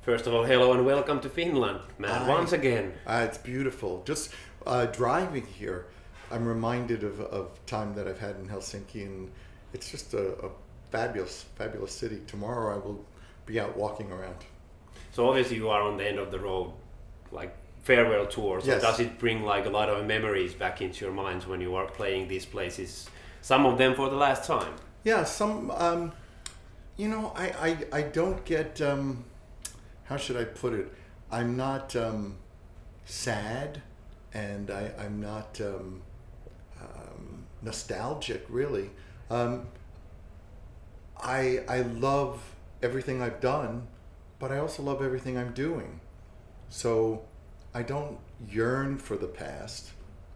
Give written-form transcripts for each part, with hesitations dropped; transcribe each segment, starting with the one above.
First of all, hello and welcome to Finland, man. Once again. It's beautiful. Just driving here, I'm reminded of time that I've had in Helsinki, and it's just a fabulous, fabulous city. Tomorrow I will be out walking around. So obviously you are on the end of the road, like farewell tour. So Yes. does it bring like a lot of memories back into your minds when you are playing these places? Some of them for the last time. Yeah, some. I don't get. How should I put it? I'm not sad, and I'm not nostalgic really. I love everything I've done, but I also love everything I'm doing. So I don't yearn for the past.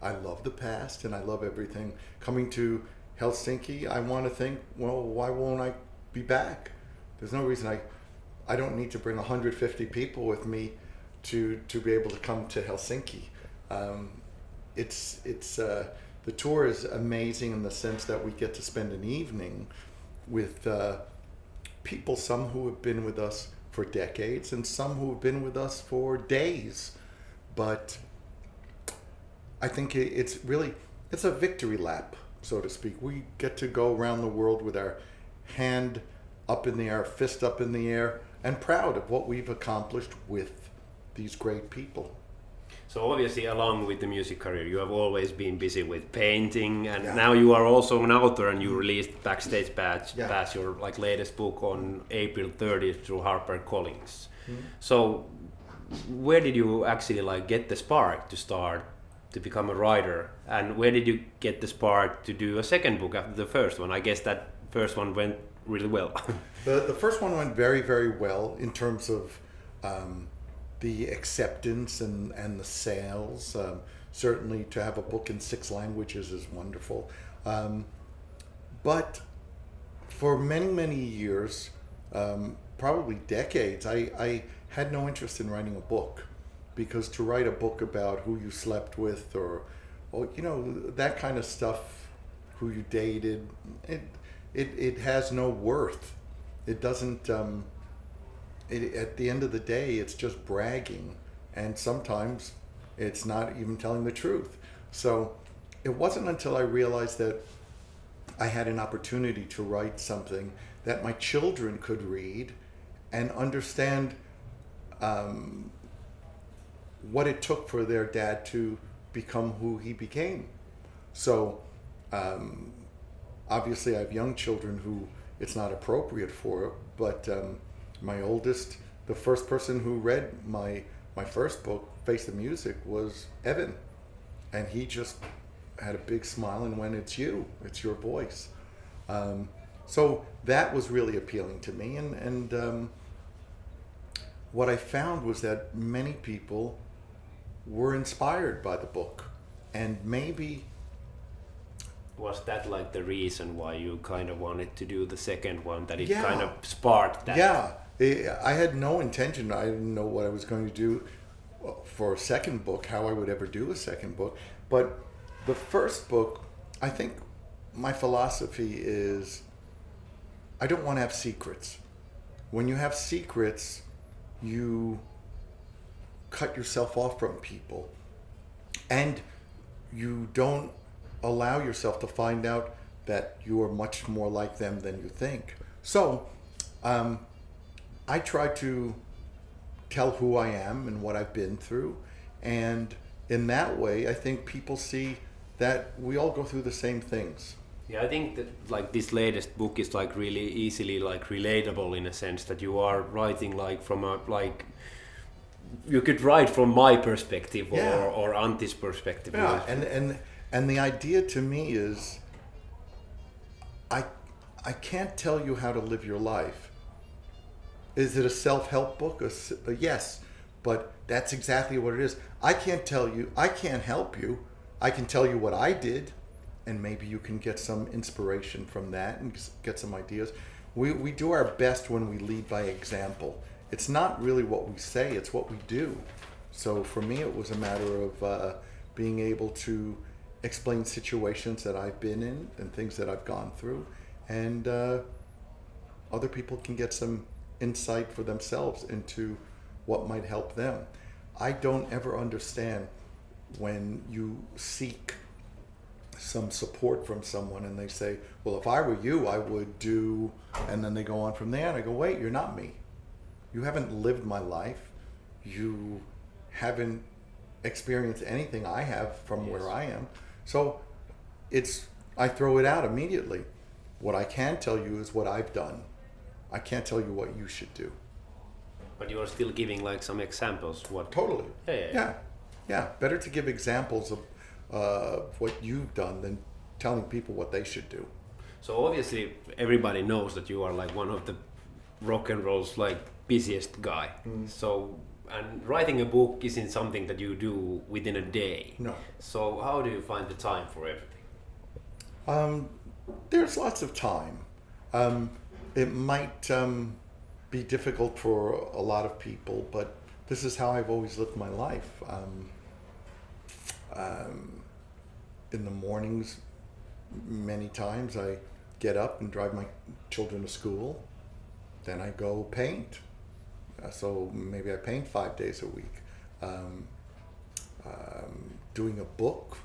I love the past, and I love everything. Coming to Helsinki, I want to think, well, why won't I be back? There's no reason I don't need to bring 150 people with me to be able to come to Helsinki. The tour is amazing in the sense that we get to spend an evening with people, some who have been with us for decades and some who have been with us for days. But I think it's a victory lap, so to speak. We get to go around the world with our hand up in the air, fist up in the air, and proud of what we've accomplished with these great people. So obviously along with the music career, you have always been busy with painting, and now you are also an author, and you released Backstage Pass, your like latest book on April 30th through HarperCollins. So where did you actually like get the spark to start to become a writer, and where did you get the spark to do a second book after the first one? I guess that first one went really well. The first one went very, very well in terms of the acceptance and the sales. Certainly to have a book in 6 languages is wonderful. But for many, many years, probably decades, I had no interest in writing a book, because to write a book about who you slept with or that kind of stuff, who you dated, it has no worth. It doesn't. At the end of the day, it's just bragging, and sometimes it's not even telling the truth. So it wasn't until I realized that I had an opportunity to write something that my children could read and understand what it took for their dad to become who he became. So obviously I have young children who it's not appropriate for, but my oldest, the first person who read my first book, Face the Music, was Evan. And he just had a big smile and went, it's your voice. So that was really appealing to me. And what I found was that many people were inspired by the book. And maybe... Was that like the reason why you kind of wanted to do the second one, that it Yeah. kind of sparked that? Yeah, I had no intention. I didn't know what I was going to do for a second book, how I would ever do a second book. But the first book, I think my philosophy is I don't want to have secrets. When you have secrets, you cut yourself off from people, and you don't allow yourself to find out that you are much more like them than you think. So I try to tell who I am and what I've been through, and in that way I think people see that we all go through the same things. Yeah, I think that like this latest book is like really easily like relatable, in a sense that you are writing like from a like you could write from my perspective or Anti's perspective. Yeah, and the idea to me is I can't tell you how to live your life. Is it a self-help book? Yes, but that's exactly what it is. I can't help you. I can tell you what I did, and maybe you can get some inspiration from that and get some ideas. We do our best when we lead by example. It's not really what we say, it's what we do. So for me, it was a matter of being able to explain situations that I've been in and things that I've gone through, and other people can get some insight for themselves into what might help them. I don't ever understand when you seek some support from someone and they say, well, if I were you, I would do, and then they go on from there, and I go, wait, you're not me. You haven't lived my life. You haven't experienced anything I have from where I am. So I throw it out immediately. What I can tell you is what I've done. I can't tell you what you should do. But you are still giving like some examples. What? Totally. Yeah. Better to give examples of what you've done than telling people what they should do. So obviously everybody knows that you are like one of the rock and roll's like busiest guy. So, and writing a book isn't something that you do within a day. No. So how do you find the time for everything? There's lots of time. It might be difficult for a lot of people, but this is how I've always lived my life. In the mornings, many times I get up and drive my children to school. Then I go paint. So maybe I paint 5 days a week. Doing a book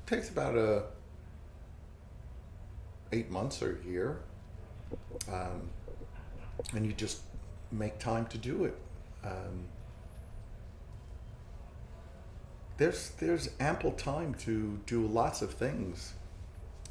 takes about 8 months or a year. And you just make time to do it. There's ample time to do lots of things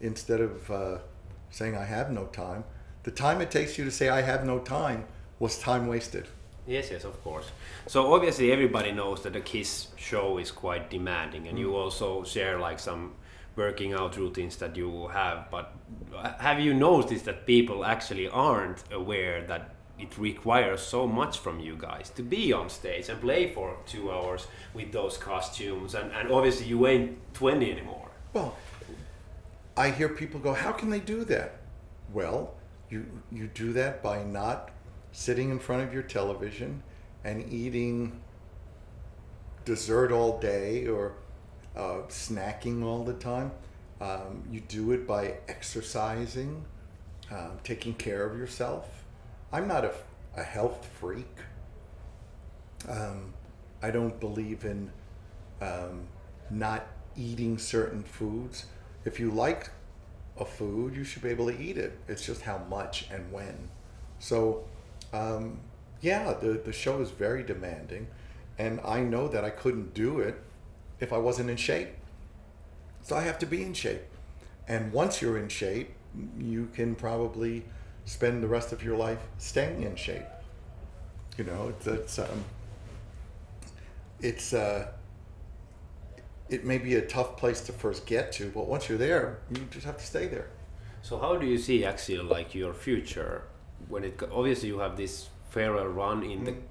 instead of saying I have no time. The time it takes you to say I have no time was time wasted. Yes, of course. So obviously everybody knows that the KISS show is quite demanding, and you also share like some working out routines that you have. But have you noticed that people actually aren't aware that it requires so much from you guys to be on stage and play for 2 hours with those costumes, and obviously you ain't 20 anymore? Well, I hear people go, how can they do that? Well, you do that by not sitting in front of your television and eating dessert all day or snacking all the time. You do it by exercising, taking care of yourself. I'm not a health freak. I don't believe in not eating certain foods. If you like a food, you should be able to eat it. It's just how much and when. So, the show is very demanding, and I know that I couldn't do it if I wasn't in shape. So I have to be in shape. And once you're in shape, you can probably spend the rest of your life staying in shape. You know, it may be a tough place to first get to, but once you're there, you just have to stay there. So how do you see actually like your future when obviously you have this farewell run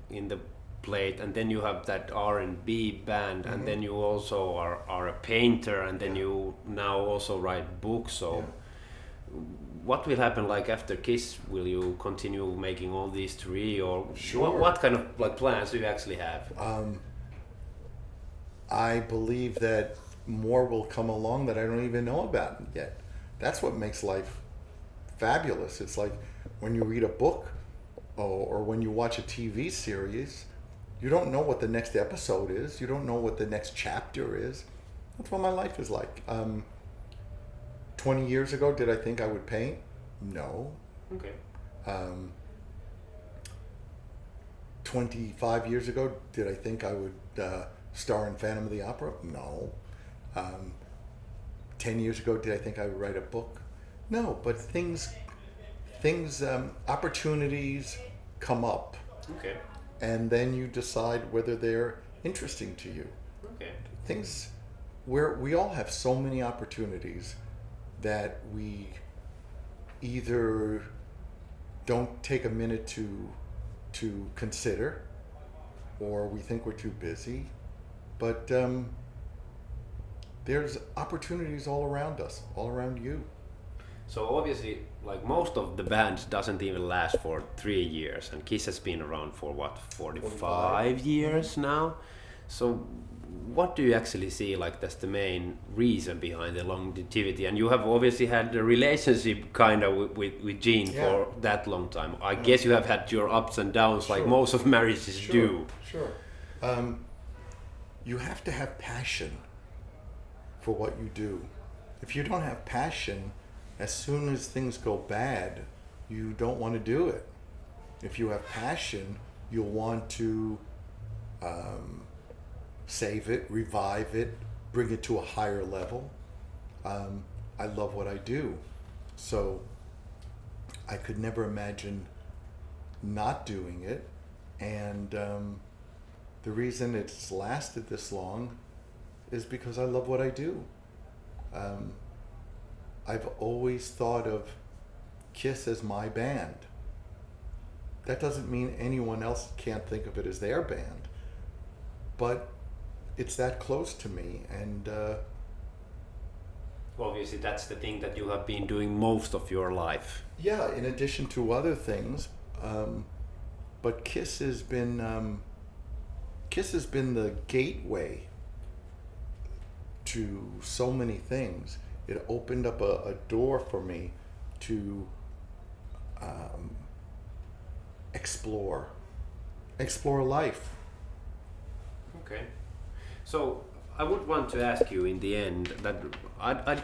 in the plate, and then you have that R&B band, and then you also are a painter, and then you now also write books. So what will happen like after KISS? Will you continue making all these three, or what kind of like plans do you actually have? I believe that more will come along that I don't even know about yet. That's what makes life fabulous. It's like when you read a book or when you watch a TV series, you don't know what the next episode is. You don't know what the next chapter is. That's what my life is like. 20 years ago, did I think I would paint? No. Okay. 25 years ago, did I think I would star in Phantom of the Opera? No. 10 years ago, did I think I would write a book? No, but opportunities come up. Okay. And then you decide whether they're interesting to you. Okay. We all have so many opportunities that we either don't take a minute to consider, or we think we're too busy. But there's opportunities all around us, all around you. So obviously, like most of the bands doesn't even last for 3 years, and KISS has been around for what, 45 years now. So what do you actually see like that's the main reason behind the longevity? And you have obviously had a relationship kind of with Gene for that long time. I guess you have had your ups and downs like most of marriages do. Sure. You have to have passion for what you do. If you don't have passion, as soon as things go bad, you don't want to do it. If you have passion, you'll want to save it, revive it, bring it to a higher level. I love what I do. So I could never imagine not doing it. And the reason it's lasted this long is because I love what I do. I've always thought of Kiss as my band. That doesn't mean anyone else can't think of it as their band, but it's that close to me, and obviously that's the thing that you have been doing most of your life. Yeah, in addition to other things, but Kiss has been the gateway to so many things. It opened up a door for me to explore life. Okay. So I would want to ask you in the end that I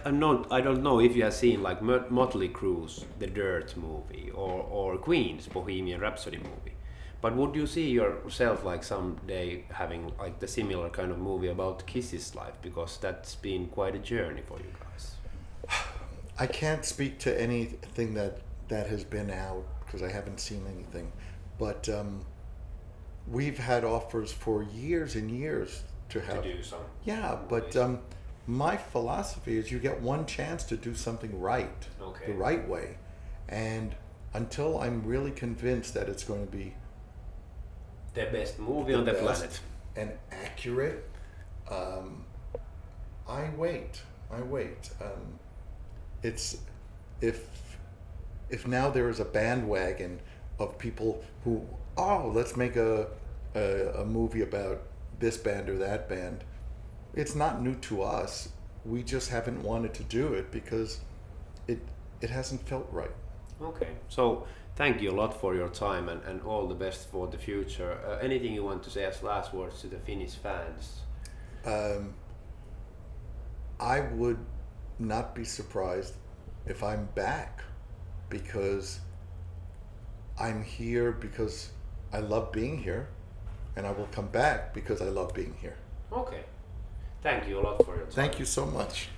don't know if you have seen like Motley Crue's The Dirt movie or Queen's Bohemian Rhapsody movie, but would you see yourself like someday having like the similar kind of movie about Kiss's life, because that's been quite a journey for you guys? I can't speak to anything that has been out because I haven't seen anything, but we've had offers for years and years to do some. Yeah, but my philosophy is you get one chance to do something right, the right way, and until I'm really convinced that it's going to be the best movie on the planet and accurate, I wait. It's if now there is a bandwagon of people who let's make a movie about this band or that band. It's not new to us. We just haven't wanted to do it because it hasn't felt right. Okay, so thank you a lot for your time and all the best for the future. Anything you want to say as last words to the Finnish fans? I would not be surprised if I'm back, because I'm here because I love being here, and I will come back because I love being here. Okay. Thank you a lot for your time. Thank you so much.